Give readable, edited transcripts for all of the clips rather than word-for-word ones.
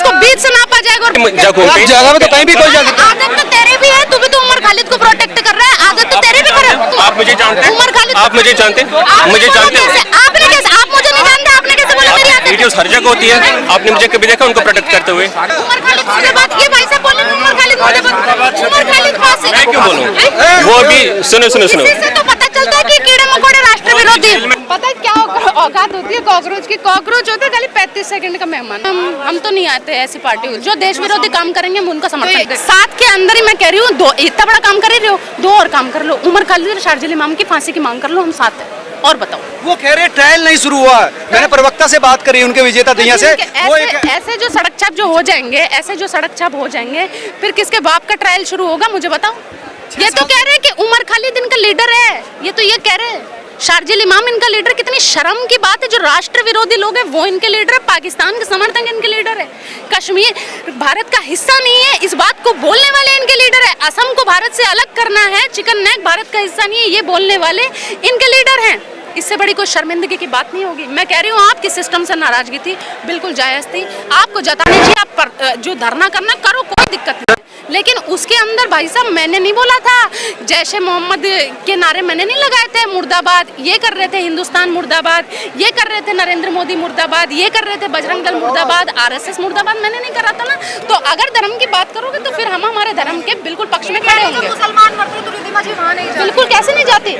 उसको बीच से नापा जाएगा। जगह में तो कहीं भी कोई जा सकता है। आदत तो तेरे भी है, तू भी तो उमर खालिद को प्रोटेक्ट कर रहा है, आदत तो तेरे भी खराब। आप मुझे जानते हैं? उमर खालिद आप मुझे जानते हैं? मुझे जानते हैं? आपने कैसे, आप मुझे नहीं जानते, आपने कैसे बोला मेरी आदत? वीडियोस हर जगह होती है, आपने मुझे कभी देखा उनको प्रोटेक्ट करते हुए? उमर खालिद मुझे बात, ये भाई साहब बोले उमर खालिद मुझे बात, उमर खालिद पास मैं क्यों बोलूं? वो भी सुनो सुनो सुनो, इससे तो पता चलता है कि कीड़े मकोड़े राष्ट्र विरोधी। पता है क्या औकात होती है कॉकरोच की? कॉकरोच होते हैं खाली 35 सेकंड का मेहमान। हम तो नहीं आते ऐसी पार्टी जो देश विरोधी काम करेंगे, हम उनका समर्थन करें। साथ के अंदर ही मैं कह रही हूँ, दो इतना बड़ा काम कर रहे हो, दो और काम कर लो। उमर खालिद और शारजिल इमाम की फांसी की मांग कर लो, हम साथ हैं। और बताओ, वो कह रहे ट्रायल नहीं शुरू हुआ। मैंने प्रवक्ता से बात करी उनके विजेता दहिया से, वो ऐसे जो सड़क छाप जो हो जाएंगे, ऐसे जो सड़क छाप हो जाएंगे, फिर किसके बाप का ट्रायल शुरू होगा मुझे बताओ? ये तो कह रहे हैं कि उमर खालिद इनका लीडर है, ये तो ये कह रहे हैं। शारजिल इमाम इनका लीडर, कितनी शर्म की बात है। जो राष्ट्र विरोधी लोग हैं वो इनके लीडर है, पाकिस्तान के समर्थक इनके लीडर है, कश्मीर भारत का हिस्सा नहीं है इस बात को बोलने वाले इनके लीडर है, असम को भारत से अलग करना है, चिकन नेक भारत का हिस्सा नहीं है ये बोलने वाले इनके लीडर हैं। इससे बड़ी कोई शर्मिंदगी की बात नहीं होगी। मैं कह रही हूँ आपकी सिस्टम से नाराजगी थी, बिल्कुल जायज़ थी, आपको जतानी चाहिए। आप जो धरना करना करो, कोई दिक्कत नहीं, लेकिन उसके अंदर भाई साहब मैंने नहीं बोला था जैसे मोहम्मद के नारे मैंने नहीं लगाए थे, मुर्दाबाद ये कर रहे थे, हिंदुस्तान मुर्दाबाद ये कर रहे थे, नरेंद्र मोदी मुर्दाबाद ये कर रहे थे, बजरंग दल मुर्दाबाद, आरएसएस मुर्दाबाद मैंने नहीं करा था ना। तो अगर धर्म की बात करोगे तो फिर हम हमारे धर्म के बिल्कुल पक्ष में खड़े होंगे। मुसलमान मरते तो रिद्धिमा जी वहाँ नहीं जाती। बिल्कुल, कैसे नहीं जाती,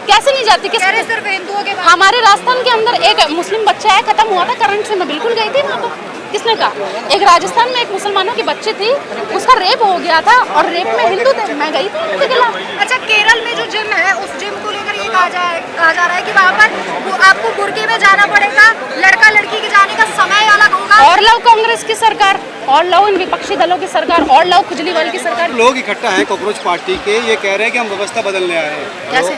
कैसे नहीं जाती? सिर्फ हिंदुओं के हमारे राजस्थान के अंदर एक मुस्लिम बच्चा है, खत्म हुआ था करंट से, मैं बिल्कुल गई थी वहाँ पर। किसने कहा? एक राजस्थान में एक मुसलमानों की बच्ची थी, उसका रेप हो गया था और रेप में हिंदू थे, मैं गई थी उनके खिलाफ। अच्छा, केरल में जो जिम है उस जिम को लेकर ये कहा जा रहा है कि वहाँ पर आपको बुर्के में जाना पड़ेगा, लड़का लड़की के जाने का समय अलग होगा। और लो कांग्रेस की सरकार, और लो इन विपक्षी दलों की सरकार, और लो खुजलीवाल की सरकार। लोग इकट्ठा हैं कॉकरोच पार्टी के, ये कह रहे हैं कि हम व्यवस्था बदलने आए हैं। कैसे?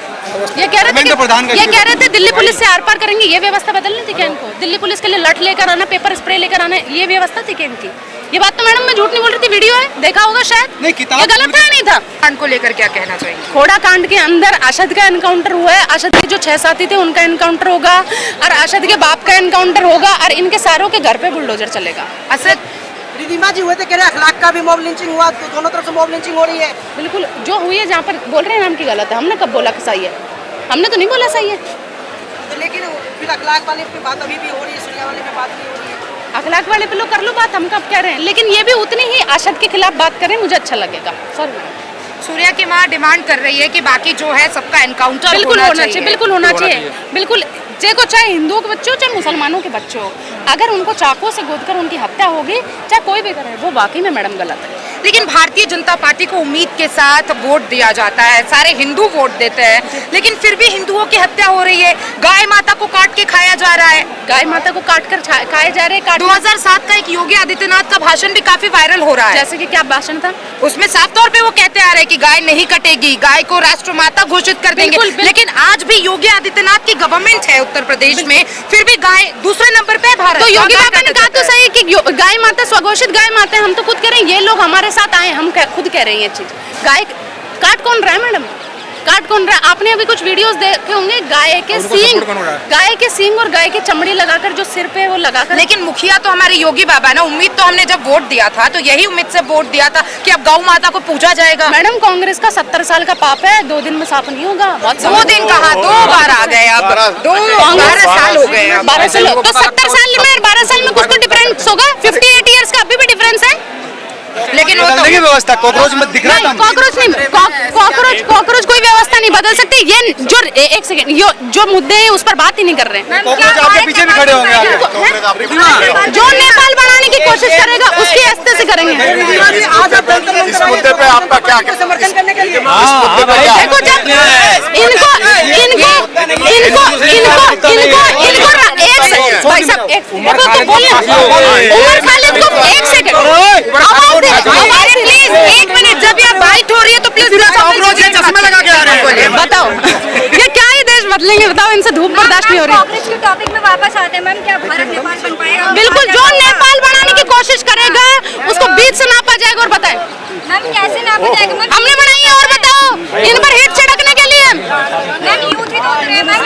ये कह रहे थे दिल्ली पुलिस से आर पार करेंगे, ये व्यवस्था बदलनी थी क्या इनको? दिल्ली पुलिस के लिए लठ लेकर आना, पेपर स्प्रे लेकर आना, ये व्यवस्था थी क्या इनकी? ये बात तो मैडम मैं झूठ नहीं बोल रही थी, वीडियो है, देखा होगा शायद। नहीं, ये गलत था नहीं था? कांड को लेकर क्या कहना चाहिए? खोड़ा कांड के अंदर अशद का एनकाउंटर हुआ है, अशद के जो 6 साथी थे उनका एनकाउंटर होगा, और अशद के बाप का एनकाउंटर होगा, और इनके सारों के घर पे बुलडोजर चलेगा। असद रिद्धिमा जी हुए थे, कह रहे अखलाक का भी मॉब लिंचिंग हुआ, तो दोनों तरफ से मॉब लिंचिंग हो रही है। बिल्कुल, जो हुई है जहाँ पर बोल रहे हैं नाम की गलत है, हमने कब बोला कि सही है? हमने तो नहीं बोला सही है। तो लेकिन फिर अखलाक वाले पे बात अभी भी हो रही है, सूर्या वाले पे बात नहीं हो रही है। अखलाक वाले पे लोग कर लो बात, हम कब कह रहे हैं, लेकिन ये भी उतनी ही अशद के खिलाफ बात करें, मुझे अच्छा लगेगा। सॉरी मैडम, सूर्या की माँ डिमांड कर रही है कि बाकी जो है सबका एनकाउंटर बिल्कुल होना चाहिए, बिल्कुल होना चाहिए, बिल्कुल। देखो, चाहे हिंदुओं के बच्चे हो चाहे मुसलमानों के बच्चे हो, अगर उनको चाकू से गोदकर उनकी हत्या होगी, चाहे कोई भी करे, वो वाकई में मैडम गलत है। लेकिन भारतीय जनता पार्टी को उम्मीद के साथ वोट दिया जाता है, सारे हिंदू वोट देते हैं, लेकिन फिर भी हिंदुओं की हत्या हो रही है, गाय माता को काट के खाया जा रहा है। गाय माता को काट कर खाए जा रहे हैं। 2007 का एक योगी आदित्यनाथ का भाषण भी काफी वायरल हो रहा है। जैसे कि क्या भाषण था? उसमें साफ तौर पे वो कहते आ रहे हैं कि गाय नहीं कटेगी, गाय को राष्ट्रमाता घोषित कर देंगे। लेकिन आज भी योगी आदित्यनाथ की गवर्नमेंट है उत्तर प्रदेश में, फिर भी गाय दूसरे नंबर पे है भारत। तो योगी बाबा ने कहा तो सही कि गाय माता स्वघोषित गाय माता है, हम तो खुद कह रहे हैं, ये लोग हमारे साथ आए, हम खुद कह रहे हैं ये चीज। गाय काट कौन रहा है मैडम? काट कौन रहा है? आपने अभी कुछ वीडियोस देखे होंगे, गाय के सींग और गाय की चमड़ी लगाकर जो सिर पे वो लगाकर। लेकिन मुखिया तो हमारे योगी बाबा ना, उम्मीद तो हमने जब वोट दिया था तो यही उम्मीद से वोट दिया था कि अब गौ माता को पूजा जाएगा। मैडम, कांग्रेस का 70 साल का पाप है, 2 दिन में साफ नहीं होगा। 2 दिन कहा, 2 बार आ गए, अब 12 साल हो गए। 12 साल तो 70 साल में 12 साल में कुछ तो डिफरेंस होगा। 58 ईयर्स का अभी भी डिफरेंस है। लेकिन वो तो व्यवस्था कॉकरोच में दिख रहा था। कॉकरोच नहीं, कॉकरोच कोई व्यवस्था नहीं बदल सकती। ये जो एक सेकंड, जो मुद्दे हैं उस पर बात ही नहीं कर रहे हैं। कॉकरोच आपके पीछे भी खड़े होंगे आगे। जो नेपाल बनाने की कोशिश करेगा उसके हस्ते से करेंगे। इस मुद्दे पे आपका क्या समर्थन करने के लिए? देखो, जब इनको भाई साहब एक बोलिए, उमर खालिद को एक सेकंड प्लीज, 1 मिनट, जब ये बाइट हो रही है तो प्लीज चश्मा लगा के आ रहे हैं। बताओ ये क्या ही देश बदलेंगे? बताओ, इनसे धूप बर्दाश्त नहीं हो रही। कांग्रेस के टॉपिक में वापस आते हैं मैम, क्या भारत नेपाल बन पाएगा? बिल्कुल, जो नेपाल बनाने की कोशिश करेगा उसको बीच से नापा जाएगा। और बताएं मैम कैसे नापा जाएगा? हमने बनाई है, और बताओ इन पर हिट छिड़कने के लिए। मैम यूथ ही तो उतरे हैं, मैम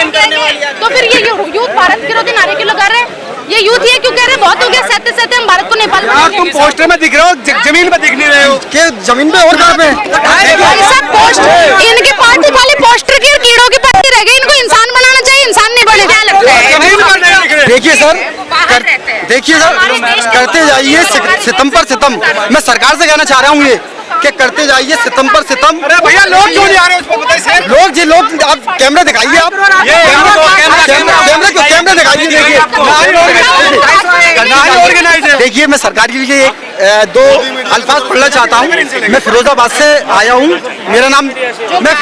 तो फिर ये यूथ भारत विरोधी नारे क्यों लगा रहे हैं? ये यूथ ये क्यों कह रहे हैं बहुत हो गया, सहते सहते हम भारत को नेपाल यार तुम पोस्टर में दिख रहे हो, जमीन पे दिख नहीं रहे हो। के जमीन पे और कहाँ पे? भाई साहब पोस्ट इनकी पार्टी खाली पोस्टर की और कीड़ों की पार्टी रह गई। इनको इंसान बनाना चाहिए, इंसान नहीं बने। क्या लगता है? जमीन पर नहीं दिख रहे। देखिए सर, करते जाइए सितम पर सितम। मैं सरकार से कहना चाह रहा हूँ ये कि करते जाइए सितम पर सितम। अरे भैया लोग क्यों नहीं आ रहे उसको बताइए। लोग आप कैमरा दिखाइए, आप कैमरा दिखाइए। देखिए मैं सरकार के लिए दो अल्फाज पढ़ना चाहता हूँ। मैं फिरोजाबाद से आया हूँ, मेरा नाम मैं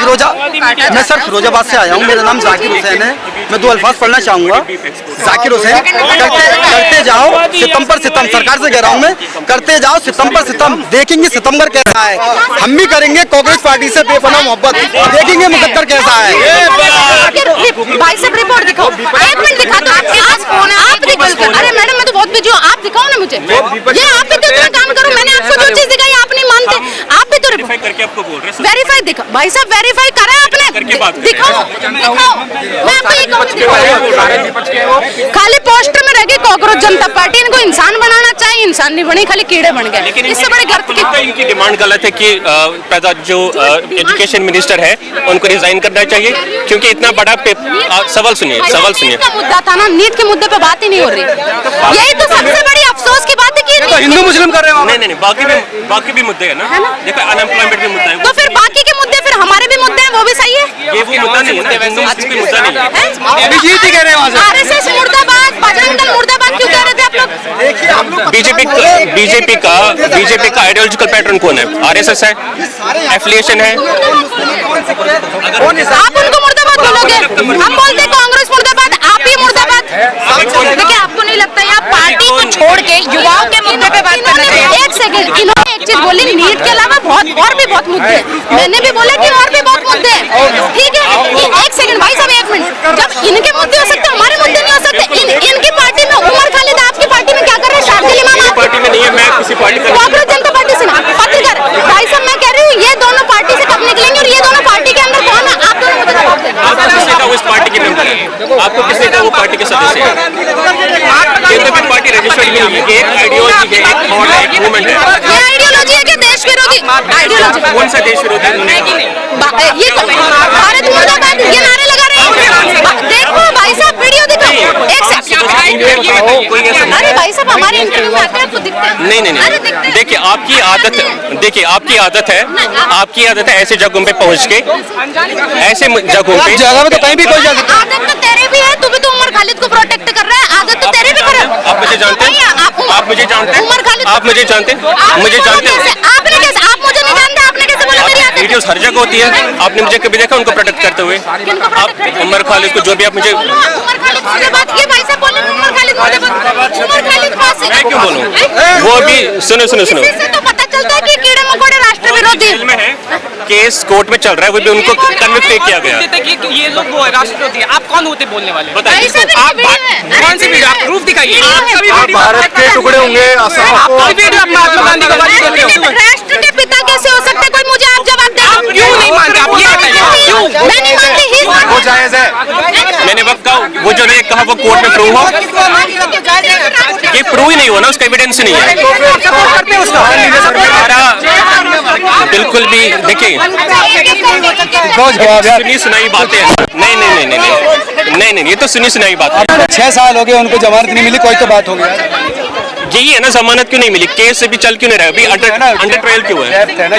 सर फिरोजाबाद से आया हूँ, मेरा नाम जाकिर हुसैन है। मैं दो अल्फाज पढ़ना चाहूँगा। जाकिर हुसैन, करते जाओ सितम पर सितम। सरकार से कह रहा हूँ मैं, करते जाओ सितम पर सितम। देखेंगे सितमगर कैसा है, हम भी करेंगे कांग्रेस पार्टी से बेपनाह मोहब्बत। देखेंगे मुकद्दर कैसा है। भाई साहब रिपोर्ट दिखाओ, 1 मिनट दिखा दो। आप दिखाओ। अरे मैडम मैं तो बहुत बिजी हूँ, आप दिखाओ ना मुझे। ये आप भी तो इतना काम करो, मैंने आपको जो चीज दिखाई आप नहीं मानते। आप भी तो वेरीफाई करके आपको बोल रहे हैं। वेरीफाई दिखाओ भाई साहब, वेरीफाई करा आपने, दिखाओ। मैं आपको ये कहूँ, खाली पोस्टर में रह गई कांग्रेस जनता पार्टी। इनको इंसान बनाना चाहिए, इंसान नहीं बने, खाली कीड़े बन गए। इससे बड़े गर्त की इनकी डिमांड गलत है कि जो एजुकेशन मिनिस्टर है उनको रिजाइन करना चाहिए, क्योंकि इतना बड़ा सवाल सुनिए। नीट का मुद्दा था ना, नीट के मुद्दे पे बात ही नहीं हो रही। यही तो सबसे बड़ी अफसोस की बात है कि तो हिंदू मुस्लिम कर रहे हो। नहीं, बाकी भी मुद्दे है ना। देखो अनएम्प्लॉयमेंट भी मुद्दा है। तो फिर बाकी के मुद्दे फिर हमारे भी मुद्दे हैं, वो भी सही है। ये वो मुद्दा नहीं है, हिंदू मुस्लिम कोई मुद्दा नहीं है। अभिजीत ही कह रहे हैं वहाँ से। आरएसएस मुर्दाबाद, बजरंग दल मुर्दाबाद क्यों कह रहे थे आप लोग? बीजेपी का आइडियोलॉजिकल पैटर्न कौन है? आरएसएस है, एफिलिएशन है। आप उनको मुर्दाबाद बोलोगे, हम बोलते हैं कांग्रेस मुर्दाबाद, आप भी मुर्दाबाद। देखिए आपको नहीं लगता है आप पार्टी को छोड़ के युवाओं के मुद्दे पे बात करना चाहिए? एक सेकंड, इन्होंने एक चीज बोली, नीट के अलावा और भी बहुत मुद्दे हैं। मैंने भी बोला कि और भी बहुत मुद्दे हैं, ठीक है। एक सेकंड भाई साहब, 1 मिनट। जब इनके मुद्दे हो सकते हमारे मुद्दे नहीं हो सकते। इनकी पार्टी में उमर खालिद, आपकी पार्टी में क्या कर रहे हैं? शार्जिल इमाम पार्टी में नहीं है, मैं किसी पार्टी का कांग्रेस जनता पार्टी से ना। पत्रकार भाई साहब मैं कह रही हूँ, ये दोनों पार्टी से कब निकलेंगे और ये दोनों पार्टी के अंदर कौन है? आप दोनों मुझे जवाब दें। आपको किसने कहा वो इस पार्टी के मेंबर है? आपको किसने कहा वो पार्टी के सदस्य है? ये तो फिर पार्टी रजिस्टर्ड नहीं है, एक आइडियोलॉजी है, एक थॉट है, एक मूवमेंट है। ये आइडियोलॉजी है कि देश विरोधी आइडियोलॉजी? कौन सा देश विरोधी? ये भारत मुर्दाबाद ये नारे लगा रहे हैं। देखो भाई साहब वीडियो दिखाओ, एक सेकंड। अरे भाई साहब हमारे इंटरव्यू में आते हैं, आपको दिखता है? नहीं। देखिए आपकी आदत है ऐसे जगहों पे पहुंच के, ऐसे जगहों पे जगह में तो कहीं भी कोई जा सकता है। आदत तो तेरे भी है, तू भी तो उमर खालिद को प्रोटेक्ट कर रहा है। आदत तो तेरे भी खराब। आप मुझे जानते हैं? आप मुझे जानते हैं? उमर खालिद आप मुझे जानते हैं? मुझे जानते हैं? आपने कैसे? आप मुझे नहीं जानते, आपने कैसे बोला मेरी आदत? वीडियोस हर जगह होती है, आपने मुझे कभी देखा उनको प्रोटेक्ट करते हुए? किनको protect करते आप हैं? उमर खालिद को जो भी आप मुझे, उमर खालिद मुर्दाबाद, ये भाई साहब बोले उमर खालिद मुर्दाबाद। उमर खालिद फांसी। मैं क्यों बोलूं? वो भी सुनो। इसी से तो पता चलता है कि कीड़े मकोड़े राष्ट्र विरोधी। जेल में है, केस कोर्ट में चल रहा है, वो भी उनको कन्विक्ट किया गया। ये लोग वो राष्ट्रपति है, आप कौन होते बोलने वाले? बताइए आप कौन सी वीडियो? आप प्रूफ दिखाइए। आप भारत के टुकड़े होंगे, कोई वीडियो आप महात्मा गांधी को गाली देते हो? राष्ट्र के पिता कैसे हो सकते? कोई मुझे आप जवाब दे। आप क्यों नहीं मानते? आप ये बताइए क्यों? मैं नहीं मानती। वो जायज है। मैंने वक्त कहा, वो जो नहीं कहा वो कोर्ट में प्रूव हो, ये प्रूव ही नहीं हुआ ना, उसका एविडेंस नहीं है। बिल्कुल भी देखिए सुनी सुनाई बातें हैं। नहीं, ये तो सुनी सुनाई बात है। 6 साल हो गए उनको जमानत नहीं मिली, कोई तो बात हो गया। यही है ना, जमानत क्यों नहीं मिली? केस भी चल क्यों नहीं रहा? अभी अंडर ट्रायल क्यों है?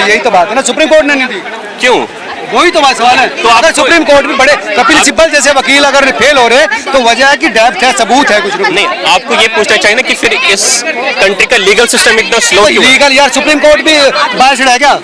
यही तो बात है ना, सुप्रीम कोर्ट ने नहीं दी। क्यों? वही तो बात सवाल है। तो अगर सुप्रीम कोर्ट में बड़े कपिल सिब्बल जैसे वकील अगर फेल हो रहे तो वजह है कि डेप्थ है, सबूत है कुछ नहीं। आपको ये पूछना चाहिए ना कि फिर इस कंट्री का लीगल सिस्टम इतना स्लो क्यों है? लीगल यार सुप्रीम कोर्ट भी बायस्ड है क्या?